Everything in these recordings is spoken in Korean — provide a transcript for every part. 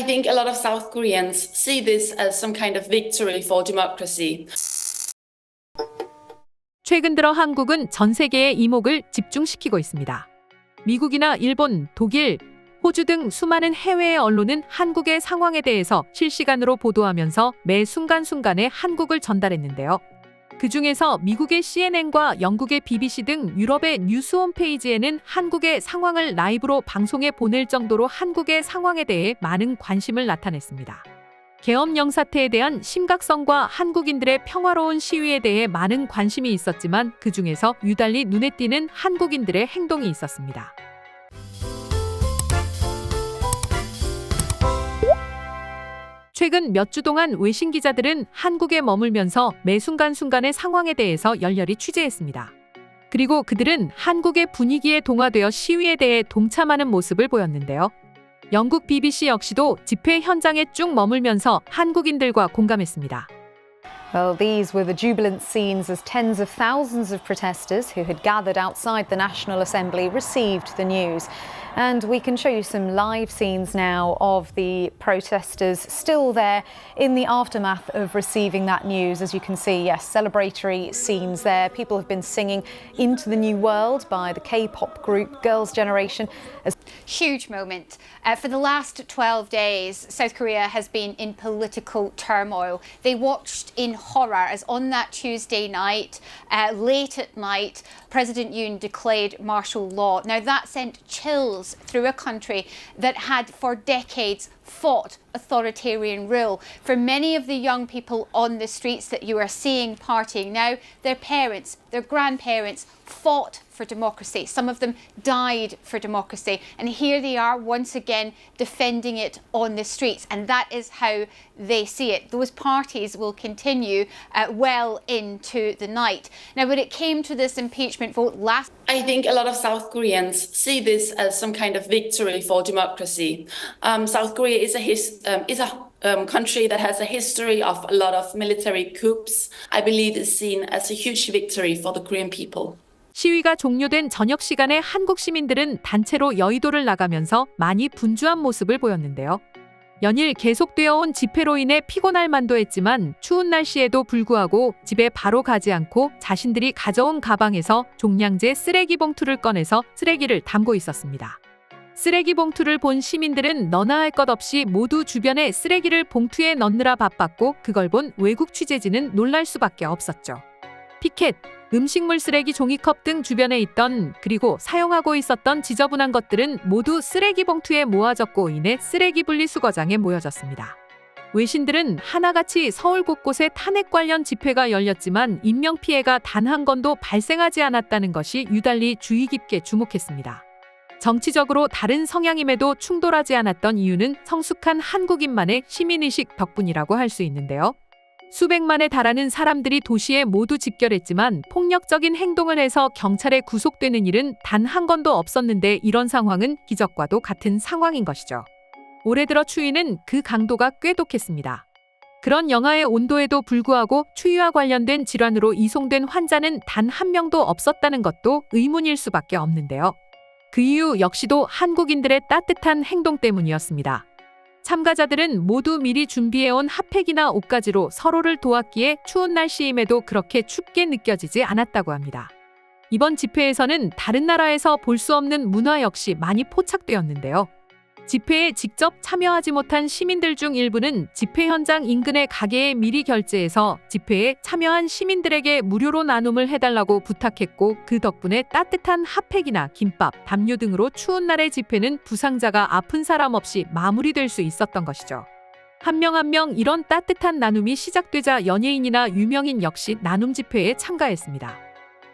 think a lot of South Koreans see this as some kind of victory for democracy. 최근 들어 한국은 전 세계의 이목을 집중시키고 있습니다. 미국이나 일본, 독일, 호주 등 수많은 해외의 언론은 한국의 상황에 대해서 실시간으로 보도하면서 매 순간순간에 한국을 전달했는데요. 그 중에서 미국의 CNN과 영국의 BBC 등 유럽의 뉴스 홈페이지에는 한국의 상황을 라이브로 방송에 보낼 정도로 한국의 상황에 대해 많은 관심을 나타냈습니다. 계엄령 사태에 대한 심각성과 한국인들의 평화로운 시위에 대해 많은 관심이 있었지만 그 중에서 유달리 눈에 띄는 한국인들의 행동이 있었습니다. 최근 몇 주 동안 외신 기자들은 한국에 머물면서 매 순간순간의 상황에 대해서 열렬히 취재했습니다. 그리고 그들은 한국의 분위기에 동화되어 시위에 대해 동참하는 모습을 보였는데요. 영국 BBC 역시도 집회 현장에 쭉 머물면서 한국인들과 공감했습니다. Well, these were the jubilant scenes as tens of thousands of protesters who had gathered outside the National Assembly received the news. And we can show you some live scenes now of the protesters still there in the aftermath of receiving that news. As you can see, yes, celebratory scenes there. People have been singing Into the New World by the K-pop group Girls' Generation. Huge moment. For the last 12 days, South Korea has been in political turmoil. They watched in horror as on that Tuesday night, late at night, President Yoon declared martial law. Now that sent chills through a country that had for decades fought authoritarian rule. For many of the young people on the streets that you are seeing partying now, their parents, their grandparents fought for democracy. Some of them died for democracy. And here they are once again defending it on the streets. And that is how they see it. Those parties will continue well into the night. Now, when it came to this impeachment vote last, I think a lot of South Koreans see this as some kind of victory for democracy. South Korea is a country that has a history of a lot of military coups. I believe it's seen as a huge victory for the Korean people. 시위가 종료된 저녁 시간에 한국 시민들은 단체로 여의도를 나가면서 많이 분주한 모습을 보였는데요. 연일 계속되어 온 집회로 인해 피곤할 만도 했지만 추운 날씨에도 불구하고 집에 바로 가지 않고 자신들이 가져온 가방에서 종량제 쓰레기 봉투를 꺼내서 쓰레기를 담고 있었습니다. 쓰레기 봉투를 본 시민들은 너나 할 것 없이 모두 주변에 쓰레기를 봉투에 넣느라 바빴고 그걸 본 외국 취재진은 놀랄 수밖에 없었죠. 피켓, 음식물 쓰레기 종이컵 등 주변에 있던 그리고 사용하고 있었던 지저분한 것들은 모두 쓰레기 봉투에 모아졌고 이내 쓰레기 분리수거장에 모여졌습니다. 외신들은 하나같이 서울 곳곳에 탄핵 관련 집회가 열렸지만 인명피해가 단 한 건도 발생하지 않았다는 것이 유달리 주의 깊게 주목했습니다. 정치적으로 다른 성향임에도 충돌하지 않았던 이유는 성숙한 한국인만의 시민의식 덕분이라고 할 수 있는데요. 수백만에 달하는 사람들이 도시에 모두 집결했지만 폭력적인 행동을 해서 경찰에 구속되는 일은 단 한 건도 없었는데 이런 상황은 기적과도 같은 상황인 것이죠. 올해 들어 추위는 그 강도가 꽤 독했습니다. 그런 영하의 온도에도 불구하고 추위와 관련된 질환으로 이송된 환자는 단 한 명도 없었다는 것도 의문일 수밖에 없는데요. 그 이유 역시도 한국인들의 따뜻한 행동 때문이었습니다. 참가자들은 모두 미리 준비해온 핫팩이나 옷가지로 서로를 도왔기에 추운 날씨임에도 그렇게 춥게 느껴지지 않았다고 합니다. 이번 집회에서는 다른 나라에서 볼 수 없는 문화 역시 많이 포착되었는데요. 집회에 직접 참여하지 못한 시민들 중 일부는 집회 현장 인근의 가게에 미리 결제해서 집회에 참여한 시민들에게 무료로 나눔을 해달라고 부탁했고 그 덕분에 따뜻한 핫팩이나 김밥, 담요 등으로 추운 날의 집회는 부상자가 아픈 사람 없이 마무리될 수 있었던 것이죠. 한 명 한 명 이런 따뜻한 나눔이 시작되자 연예인이나 유명인 역시 나눔 집회에 참가했습니다.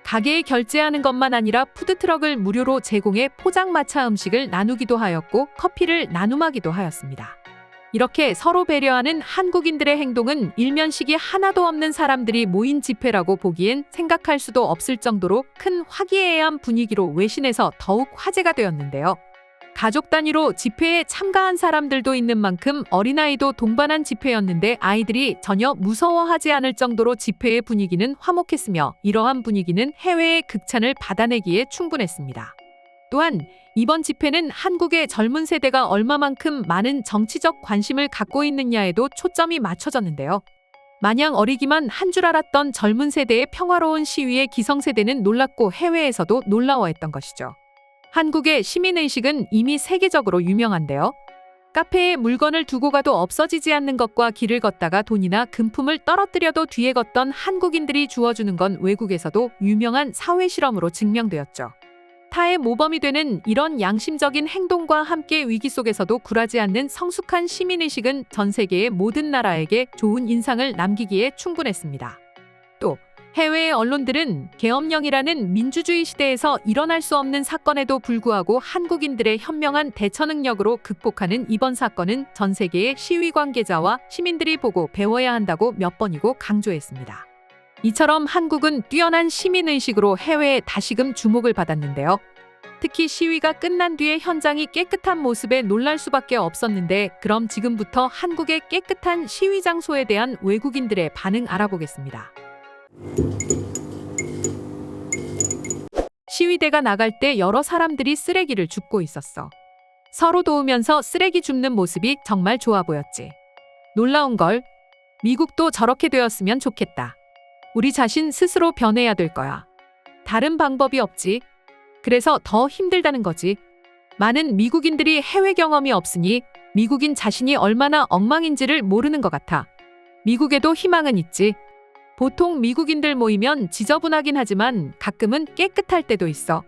가게에 결제하는 것만 아니라 푸드트럭을 무료로 제공해 포장마차 음식을 나누기도 하였고 커피를 나눔하기도 하였습니다. 이렇게 서로 배려하는 한국인들의 행동은 일면식이 하나도 없는 사람들이 모인 집회라고 보기엔 생각할 수도 없을 정도로 큰 화기애애한 분위기로 외신에서 더욱 화제가 되었는데요. 가족 단위로 집회에 참가한 사람들도 있는 만큼 어린아이도 동반한 집회였는데 아이들이 전혀 무서워하지 않을 정도로 집회의 분위기는 화목했으며 이러한 분위기는 해외의 극찬을 받아내기에 충분했습니다. 또한 이번 집회는 한국의 젊은 세대가 얼마만큼 많은 정치적 관심을 갖고 있느냐에도 초점이 맞춰졌는데요. 마냥 어리기만 한 줄 알았던 젊은 세대의 평화로운 시위에 기성세대는 놀랐고 해외에서도 놀라워했던 것이죠. 한국의 시민의식은 이미 세계적으로 유명한데요. 카페에 물건을 두고 가도 없어지지 않는 것과 길을 걷다가 돈이나 금품을 떨어뜨려도 뒤에 걷던 한국인들이 주워주는 건 외국에서도 유명한 사회 실험으로 증명되었죠. 타의 모범이 되는 이런 양심적인 행동과 함께 위기 속에서도 굴하지 않는 성숙한 시민의식은 전 세계의 모든 나라에게 좋은 인상을 남기기에 충분했습니다. 또 해외의 언론들은 계엄령이라는 민주주의 시대에서 일어날 수 없는 사건에도 불구하고 한국인들의 현명한 대처 능력으로 극복하는 이번 사건은 전 세계의 시위 관계자와 시민들이 보고 배워야 한다고 몇 번이고 강조했습니다. 이처럼 한국은 뛰어난 시민의식으로 해외에 다시금 주목을 받았는데요. 특히 시위가 끝난 뒤에 현장이 깨끗한 모습에 놀랄 수밖에 없었는데 그럼 지금부터 한국의 깨끗한 시위 장소에 대한 외국인들의 반응 알아보겠습니다. 시위대가 나갈 때 여러 사람들이 쓰레기를 줍고 있었어. 서로 도우면서 쓰레기 줍는 모습이 정말 좋아 보였지. 놀라운 걸, 미국도 저렇게 되었으면 좋겠다. 우리 자신 스스로 변해야 될 거야. 다른 방법이 없지. 그래서 더 힘들다는 거지. 많은 미국인들이 해외 경험이 없으니 미국인 자신이 얼마나 엉망인지를 모르는 것 같아. 미국에도 희망은 있지. 보통 미국인들 모이면 지저분하긴 하지만 가끔은 깨끗할 때도 있어.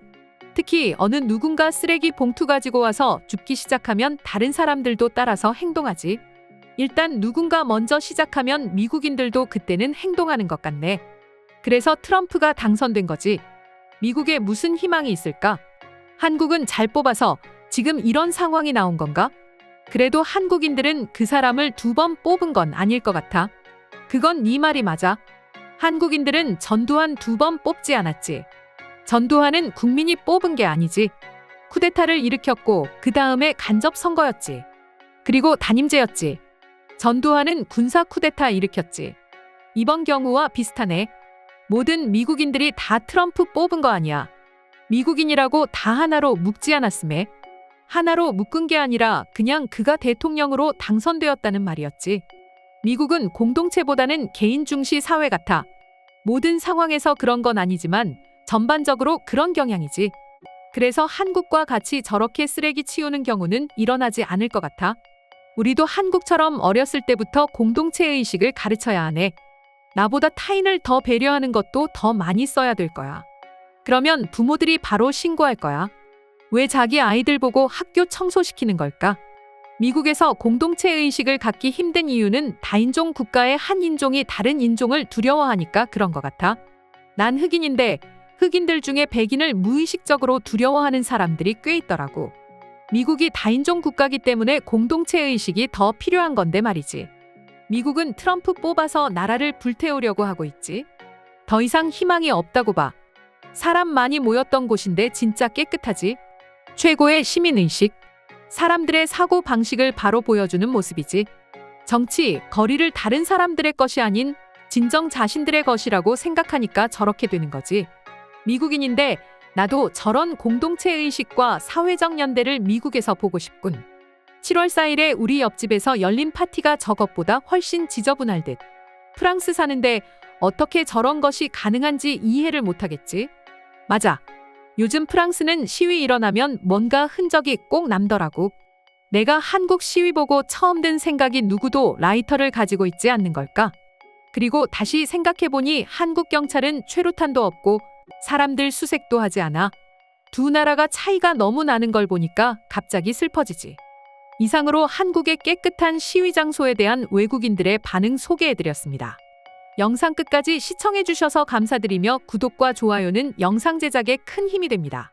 특히 어느 누군가 쓰레기 봉투 가지고 와서 줍기 시작하면 다른 사람들도 따라서 행동하지. 일단 누군가 먼저 시작하면 미국인들도 그때는 행동하는 것 같네. 그래서 트럼프가 당선된 거지. 미국에 무슨 희망이 있을까? 한국은 잘 뽑아서 지금 이런 상황이 나온 건가? 그래도 한국인들은 그 사람을 2번 뽑은 건 아닐 것 같아. 그건 네 말이 맞아. 한국인들은 전두환 2번 뽑지 않았지. 전두환은 국민이 뽑은 게 아니지. 쿠데타를 일으켰고 그 다음에 간접 선거였지. 그리고 단임제였지. 전두환은 군사 쿠데타 일으켰지. 이번 경우와 비슷하네. 모든 미국인들이 다 트럼프 뽑은 거 아니야. 미국인이라고 다 하나로 묶지 않았음에. 하나로 묶은 게 아니라 그냥 그가 대통령으로 당선되었다는 말이었지. 미국은 공동체보다는 개인 중시 사회 같아. 모든 상황에서 그런 건 아니지만 전반적으로 그런 경향이지. 그래서 한국과 같이 저렇게 쓰레기 치우는 경우는 일어나지 않을 것 같아. 우리도 한국처럼 어렸을 때부터 공동체의식을 가르쳐야 하네. 나보다 타인을 더 배려하는 것도 더 많이 써야 될 거야. 그러면 부모들이 바로 신고할 거야. 왜 자기 아이들 보고 학교 청소시키는 걸까? 미국에서 공동체의식을 갖기 힘든 이유는 다인종 국가의 한 인종이 다른 인종을 두려워하니까 그런 것 같아. 난 흑인인데 흑인들 중에 백인을 무의식적으로 두려워하는 사람들이 꽤 있더라고. 미국이 다인종 국가기 때문에 공동체의식이 더 필요한 건데 말이지. 미국은 트럼프 뽑아서 나라를 불태우려고 하고 있지. 더 이상 희망이 없다고 봐. 사람 많이 모였던 곳인데 진짜 깨끗하지. 최고의 시민의식. 사람들의 사고 방식을 바로 보여주는 모습이지. 정치, 거리를 다른 사람들의 것이 아닌 진정 자신들의 것이라고 생각하니까 저렇게 되는 거지. 미국인인데 나도 저런 공동체의식과 사회적 연대를 미국에서 보고 싶군. 7월 4일에 우리 옆집에서 열린 파티가 저것보다 훨씬 지저분할 듯. 프랑스 사는데 어떻게 저런 것이 가능한지 이해를 못하겠지. 맞아. 요즘 프랑스는 시위 일어나면 뭔가 흔적이 꼭 남더라고. 내가 한국 시위 보고 처음 든 생각이 누구도 라이터를 가지고 있지 않는 걸까? 그리고 다시 생각해보니 한국 경찰은 최루탄도 없고 사람들 수색도 하지 않아. 두 나라가 차이가 너무 나는 걸 보니까 갑자기 슬퍼지지. 이상으로 한국의 깨끗한 시위 장소에 대한 외국인들의 반응 소개해드렸습니다. 영상 끝까지 시청해주셔서 감사드리며 구독과 좋아요는 영상 제작에 큰 힘이 됩니다.